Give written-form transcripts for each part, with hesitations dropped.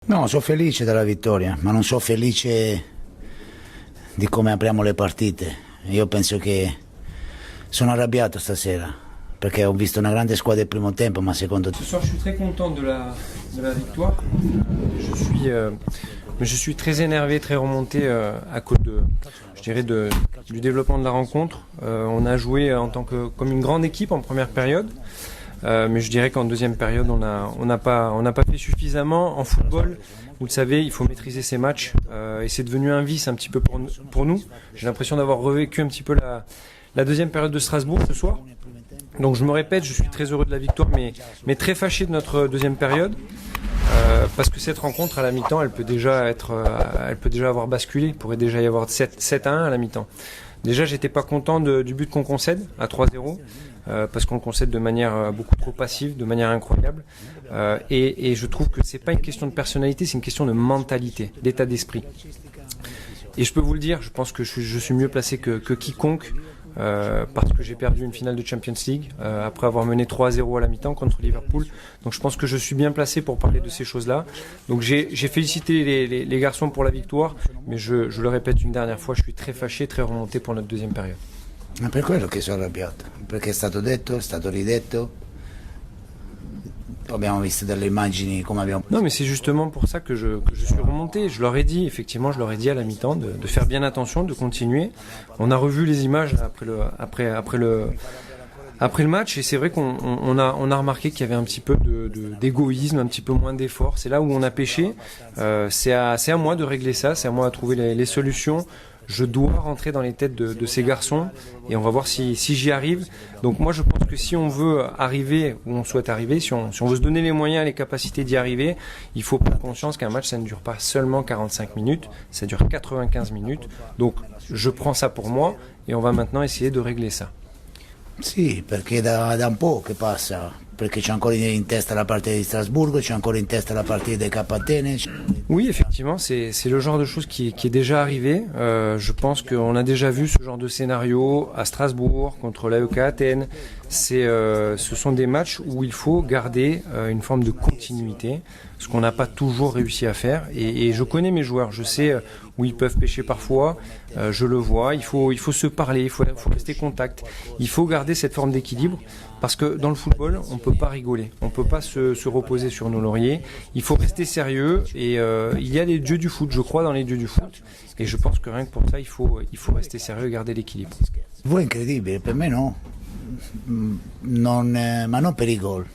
No, sono felice della vittoria, ma non sono felice di come apriamo le partite. Io penso che sono arrabbiato stasera, perché ho visto una grande squadra il primo tempo, ma secondo... Ce soir, je suis très content de la victoire. Je suis très énervé, très remonté à cause du développement de la rencontre. On a joué comme une grande équipe en première période. Mais je dirais qu'en deuxième période, on n'a pas fait suffisamment. En football, vous le savez, il faut maîtriser ses matchs. Et c'est devenu un vice un petit peu pour nous. J'ai l'impression d'avoir revécu un petit peu la deuxième période de Strasbourg ce soir. Donc je me répète, je suis très heureux de la victoire, mais très fâché de notre deuxième période. Parce que cette rencontre à la mi-temps, elle peut déjà avoir basculé. Il pourrait déjà y avoir 7-1 à la mi-temps. Déjà, j'étais pas content du but qu'on concède à 3-0. Parce qu'on le concède de manière beaucoup trop passive, de manière incroyable. Et je trouve que c'est pas une question de personnalité, c'est une question de mentalité, d'état d'esprit. Et je peux vous le dire, je pense que je suis mieux placé que quiconque, parce que j'ai perdu une finale de Champions League après avoir mené 3-0 à la mi-temps contre Liverpool. Donc je pense que je suis bien placé pour parler de ces choses-là. Donc j'ai félicité les garçons pour la victoire, mais je le répète une dernière fois, je suis très fâché, très remonté pour notre deuxième période. Ma per quello che sono arrabbiato, perché è stato detto, è stato ridetto, abbiamo visto delle immagini come abbiamo... Non, mais c'est justement pour ça que je suis remonté. Je leur ai dit, effectivement, je leur ai dit à la mi-temps de faire bien attention, de continuer. On a revu les images là, après le match, et c'est vrai qu'on a remarqué qu'il y avait un petit peu d'égoïsme, un petit peu moins d'effort. C'est là où on a péché. C'est à moi de régler ça, c'est à moi de trouver les solutions. Je dois rentrer dans les têtes de ces garçons et on va voir si j'y arrive. Donc moi je pense que si on veut arriver où on souhaite arriver, si on veut se donner les moyens et les capacités d'y arriver, il faut prendre conscience qu'un match ça ne dure pas seulement 45 minutes, ça dure 95 minutes. Donc je prends ça pour moi et on va maintenant essayer de régler ça. Sì, perché da un po' che passa, perché c'è ancora in testa la partita di Strasburgo, c'è ancora in testa la partita dei Cap Atene. Oui, effectivement, c'est le genre de choses qui est déjà arrivé. Je pense qu'on a déjà vu ce genre de scénario à Strasbourg, contre l'AEK Athènes. Ce sont des matchs où il faut garder une forme de continuité, ce qu'on n'a pas toujours réussi à faire. Et je connais mes joueurs, je sais où ils peuvent pêcher parfois, je le vois. Il faut se parler, il faut rester contact. Il faut garder cette forme d'équilibre. Parce que dans le football, on ne peut pas rigoler, on ne peut pas se reposer sur nos lauriers, il faut rester sérieux et il y a les dieux du foot, je crois dans les dieux du foot et je pense que rien que pour ça, il faut rester sérieux et garder l'équilibre. Voi incredibile, per me no, ma non per i gol.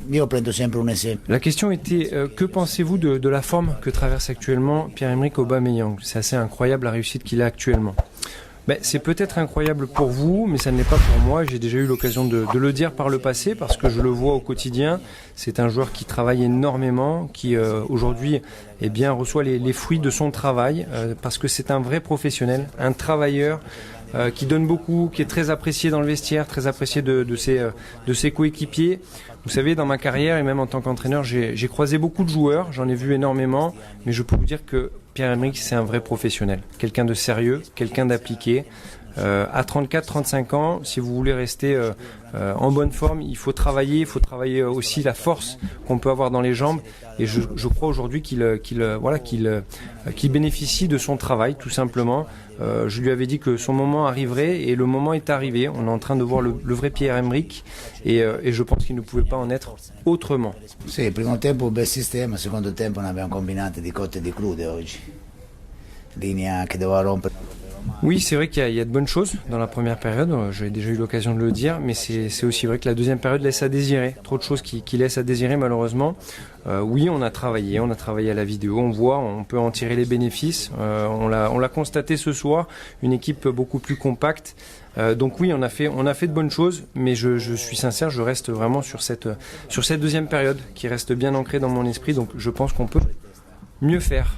Io prendo sempre un esempio. La question était, que pensez-vous de la forme que traverse actuellement Pierre-Emerick Aubameyang? C'est assez incroyable la réussite qu'il a actuellement. C'est peut-être incroyable pour vous, mais ça ne l'est pas pour moi. J'ai déjà eu l'occasion de le dire par le passé parce que je le vois au quotidien. C'est un joueur qui travaille énormément, qui aujourd'hui reçoit les fruits de son travail parce que c'est un vrai professionnel, un travailleur qui donne beaucoup, qui est très apprécié dans le vestiaire, très apprécié de ses coéquipiers. Vous savez, dans ma carrière et même en tant qu'entraîneur, j'ai croisé beaucoup de joueurs, j'en ai vu énormément, mais je peux vous dire que Pierre-Emerick, c'est un vrai professionnel, quelqu'un de sérieux, quelqu'un d'appliqué. À 34-35 ans, si vous voulez rester en bonne forme, il faut travailler aussi la force qu'on peut avoir dans les jambes. Et je crois aujourd'hui qu'il bénéficie de son travail, tout simplement. Je lui avais dit que son moment arriverait et le moment est arrivé. On est en train de voir le vrai Pierre-Emerick et je pense qu'il ne pouvait pas en être autrement. Sì, primo tempo un bel sistema, secondo tempo ne abbiamo combinate di cotte e di crude oggi. Linea che doveva rompere. Oui, c'est vrai qu'il y a de bonnes choses dans la première période, j'ai déjà eu l'occasion de le dire, mais c'est aussi vrai que la deuxième période laisse à désirer, trop de choses qui laissent à désirer malheureusement. Oui, on a travaillé à la vidéo, on peut en tirer les bénéfices, on l'a constaté ce soir, une équipe beaucoup plus compacte. Donc oui, on a fait de bonnes choses, mais je suis sincère, je reste vraiment sur cette deuxième période qui reste bien ancrée dans mon esprit, donc je pense qu'on peut mieux faire.